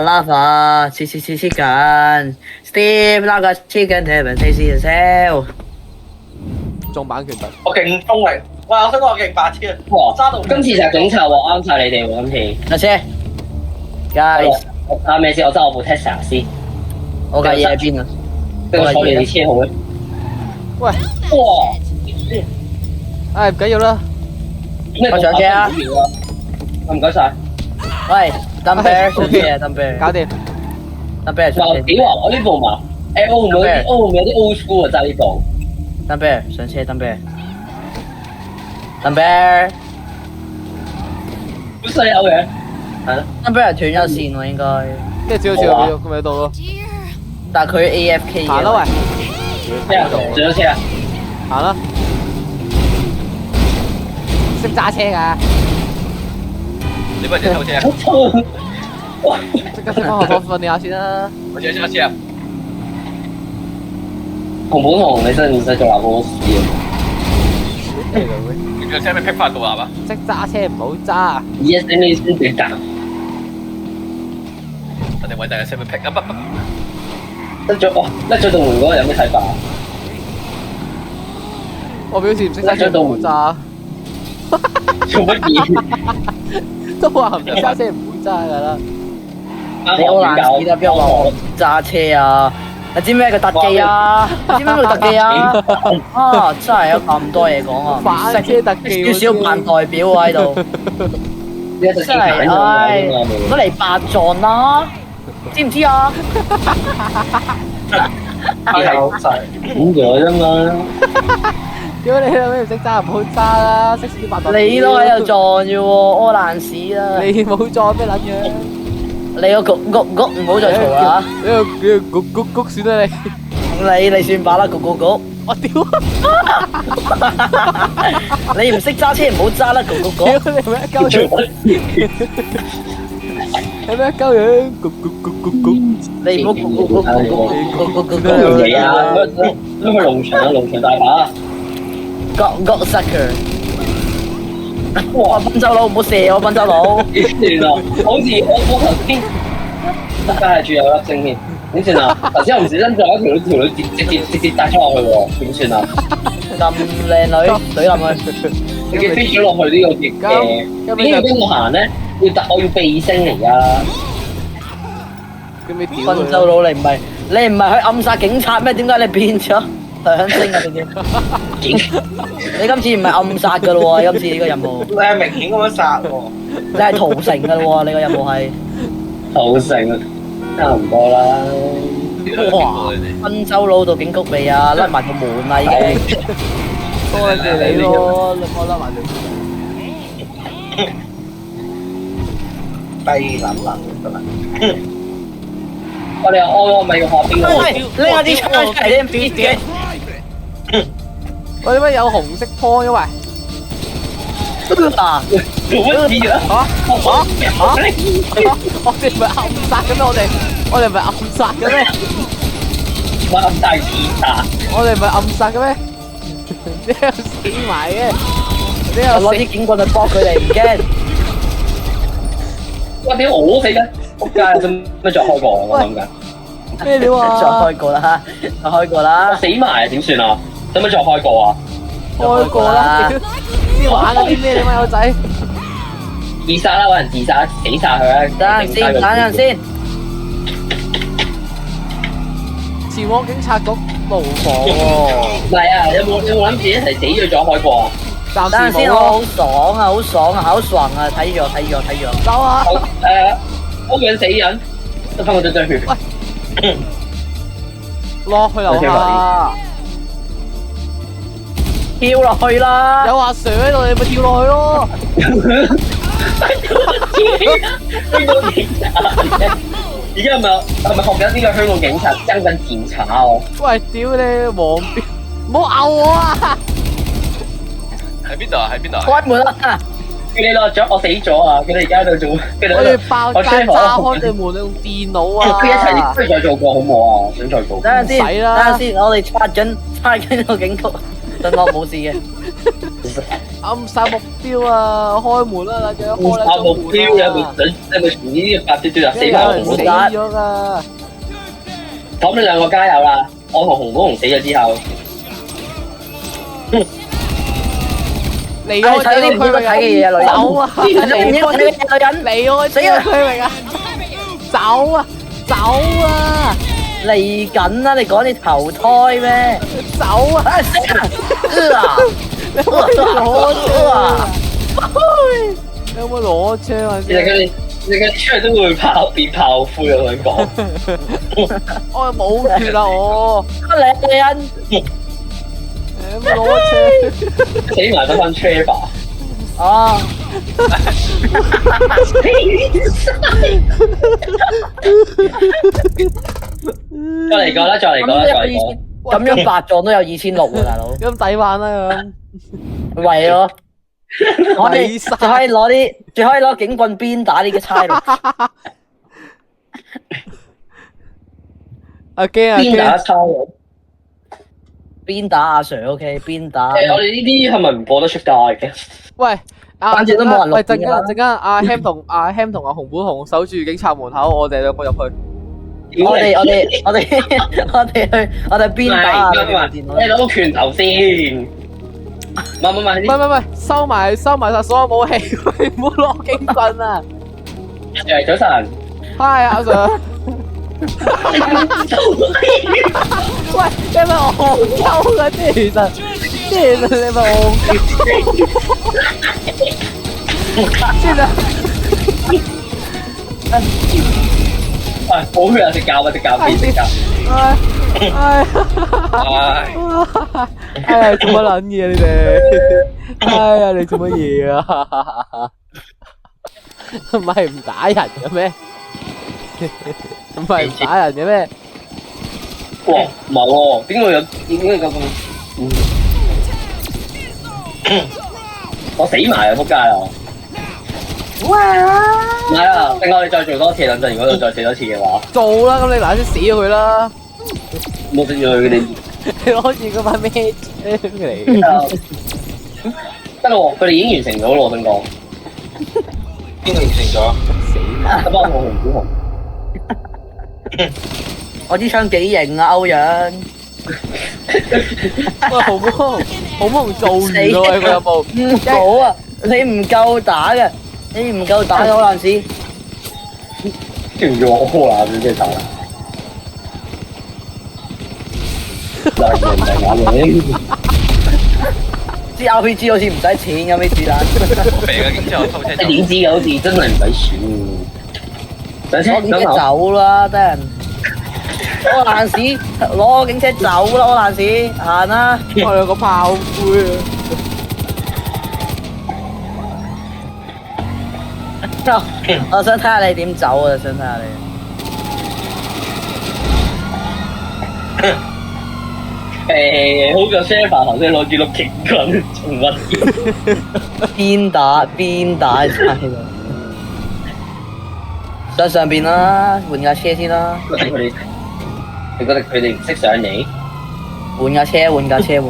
Lava, chicken, Steve 那個 chicken heaven tasty as hell。中版權特，我勁聰明，喂！我想講我勁白痴啊！哇！揸到今次就係警察喎，啱晒你哋喎，今次。阿車，guys，我睇咩先？我揸我部 Tesla 先。我架嘢喺邊啊？跟住坐你哋車好咧。喂，哇！唉唔緊要啦，我上車啊！唔該晒。喂，Dumb Bear 上車啊，Dumb Bear，搞掂。 Dumb Bear 上車屌啊！我呢部嘛，誒我會唔會有啲 old school 啊？揸呢部。 ，Dumb Bear 上車，Dumb Bear，Dumb Bear，好細口嘅。係咯。 Dumb Bear 斷咗線喎應該，跟住照佢咪到咯，但係佢 AFK 行啦喂，咩啊？上咗車啊？行啦，識揸車㗎，你不如偷車啊！即刻先翻學堂訓練下先啦。我想揸車啊！紅本紅，你真係唔使做鬧波屎啊！你架車咪劈翻到啊？識揸車唔好揸， Yes，你先別打。我哋揾大架車咪劈啊！甩咗哇！甩咗道門嗰個有咩睇法啊？我表示唔識揸車唔好揸，做乜嘢？都話唔識揸車唔好揸㗎啦。你好難試啦，邊有話我揸車啊？你知咩叫特技啊？知咩叫特技啊？啊，真係有咁多嘢講啊！反車特技少少扮代表啊喺度，真係唉，攞嚟白撞啦，知唔知啊？有晒。咁咗啫嘛。屌你老味唔識揸唔好揸啦，識屎扮代。你都喺度撞啫喎，屙爛屎啦！你冇撞咩撚樣？你個焗唔好再嘈啦！你個谷算啦你。你算把啦，焗。我屌！你唔識揸車唔好揸啦，焗。屌你咪一鳩樣，係咩一鳩樣？谷。你唔好焗。嗰條嘢啊，咁去農場啊，農場大把。焗 sucker！哇，賓州佬唔好射我，賓州佬！點算啊？好似我頭先，真係仲有粒星添。點算啊？頭先我唔小心撞咗條女直接搭咗落去喎，點算啊？咁靚女，懟冧佢！直接飛咗落去呢個嘅點要邊個行咧？我要避星嚟㗎。咁你屌賓州佬你唔係去暗殺警察咩？點解你變咗響星啊？你今次唔係暗殺㗎咯喎，今次呢個任務你係明顯咁樣殺喎。你係屠城㗎咯喎，你個任務係。好成啊，差唔多啦。哇！賓州佬到警局未啊？甩埋個門啦已經。多謝你咯，你幫我甩埋條。低能得啦。我咪要學邊個？喂，拎下啲槍出嚟先，自己。喂，點解有紅色波嘅喂？啊！做乜嘢啊？我哋唔係暗殺嘅咩？我哋唔係暗殺嘅咩？乜咁大自殺？我哋唔係暗殺嘅咩？你又死埋嘅？你又攞啲警棍去搏佢哋，唔驚。哇！屌我死緊！仆街，做乜再開過啊？我諗緊。咩料啊？再開過啦，再開過啦。死埋啊！點算啊？使唔使再開過啊？開過啦！先玩嗰啲咩你媽友仔？自殺啦！揾人自殺，死晒佢啦！等陣先。前往警察局牢房喎。唔係啊！有冇諗住一齊死咗再開過啊？暫等陣先，時冇咯。我好爽啊，好爽啊！睇住我。走啊！屋養死人，得翻我張血。落去樓下。跳落去啦！有阿 Sir 喺度，你咪跳落去咯。香港警察，而家係咪學緊呢個香港警察跟緊檢查啊？喂，屌你黃標，唔好咬我啊！喺邊度啊？喺邊度啊？開門啦！佢哋落咗，我死咗啊！佢哋而家喺度做，佢哋我哋爆炸炸開對門，你用電腦啊！佢一齊不如再做過好唔好啊？想再做。等陣先，唔使啦等陣先，我哋拆緊個警局，頓樂冇事嘅。暗殺目標啊！開門啦，大家開啦！啊目標有冇呢啲發啲對死有埋人死紅寶咗噶。咁你兩個加油啦！我同紅寶紅死咗之後，離開睇啲唔應該睇嘅嘢啊，女人。走啊！唔應該睇嘅嘢，女人。離開死啊！區域啊！走啊！走啊！嚟緊啦！你講你投胎咩？走啊！啊死啊！你可唔可以攞槍啊？你可唔可以攞槍啊？其實佢哋出嚟都會變炮灰，我想講。我又冇血啦，我女人。你可唔可以攞槍？死埋得翻 Trevor。哦。再嚟個啦，再嚟個啦，再嚟個。咁樣白撞都有2600喎，大佬。咁抵玩啦咁。為咗我哋仲可以攞警棍鞭打呢個差佬。阿驚啊！邊打差佬？鞭打阿 Sir，OK， 鞭打。我哋呢啲係咪唔播得出街嘅？喂，反正都冇人錄喂，陣間阿 Ham 同阿紅本紅守住警察門口，我哋兩個入去。我哋鞭打啊！你攞個拳頭先。唔係，收埋晒所有武器，唔好攞警棍啊！早晨。Hi 阿 Sir。喂，你咪戇鳩噶，其實你咪戇鳩。先啊！好血啊！隻教隻教。哎呀，做乜撚嘢你哋？哎呀，你做乜嘢啊？唔係唔打人嘅咩？唔係唔打人嘅咩？哇，唔係喎，點會有咁？我死埋啊！仆街啊！哇！唔係啊，等我哋再做多次，等陣如果再死多次嘅話，做啦，咁你嗱先死咗佢啦！冇死咗佢哋。你攞住嗰把咩槍嚟？得咯，佢哋已經完成咗咯，我想講。邊個完成咗？死埋！得幫我紅古紅。我支槍幾型啊，歐陽。喂，好夢做完咯，佢有部。唔好啊！你唔夠打嘅，你唔夠打嘅好難死。叫唔叫我柯南先真係慘啦！支 RPG 好似唔使錢咁啲子彈。肥嘅，之後偷車走。點知嘅好似真係唔使錢。攞警車走啦，得人。柯南屎，攞警車走啦，柯南屎，行啦。我兩個炮灰啊！我想睇下你點走啊！想睇下你。好過 Shepard 頭先攞住碌警棍，仲屈。邊打晒度。上邊啦，換架車先啦。你覺得佢哋唔識上嚟？換架車。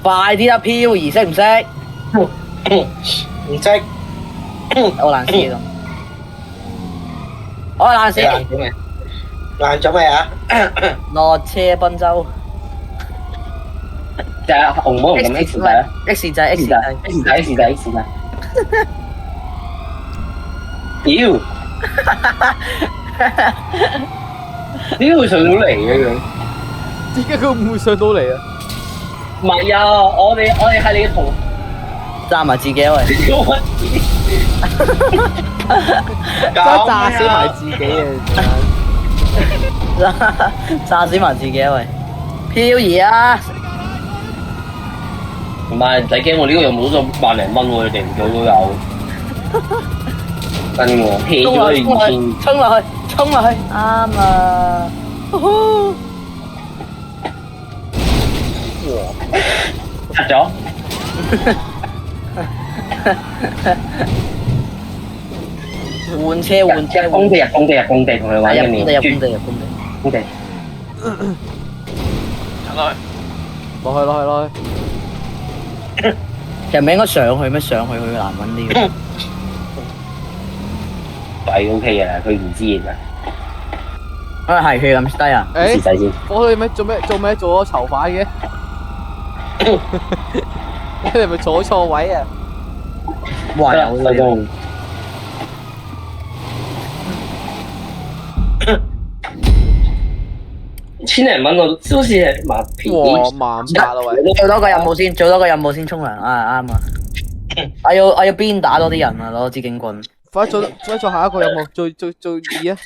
快啲啦，漂移識唔識？唔識。我爛屎咁。我爛屎。爛咗咩啊？落車賓州。就係紅魔同 X 仔啊 ！X 仔。屌！點解會上到嚟嘅佢？點解佢唔會上到嚟啊？唔係啊，我哋係你嘅同炸埋自己喂！真係炸死埋自己啊！炸死埋自己喂！漂移啊！唔係唔使驚，我呢個用冇咗萬零蚊喎，你哋唔做都有。真喎，hea 咗你2000。衝落去，啱啊！拆咗。換車換車換入工地同佢玩一年，入工地。工地。行落去，落去。其實咪應該上去咩？上去佢難揾啲。係 OK 嘅，佢唔知嘅。係血咁低啊！誒時，勢先。我哋咩做咗囚犯嘅？你係咪坐錯位啊？哇有收工。千零蚊我好似係麻片。哇，18,000啦喂！做多個任務先沖涼啊啱啊！我要邊打多啲人啊！攞支警棍。快做下一個任務，做2啊！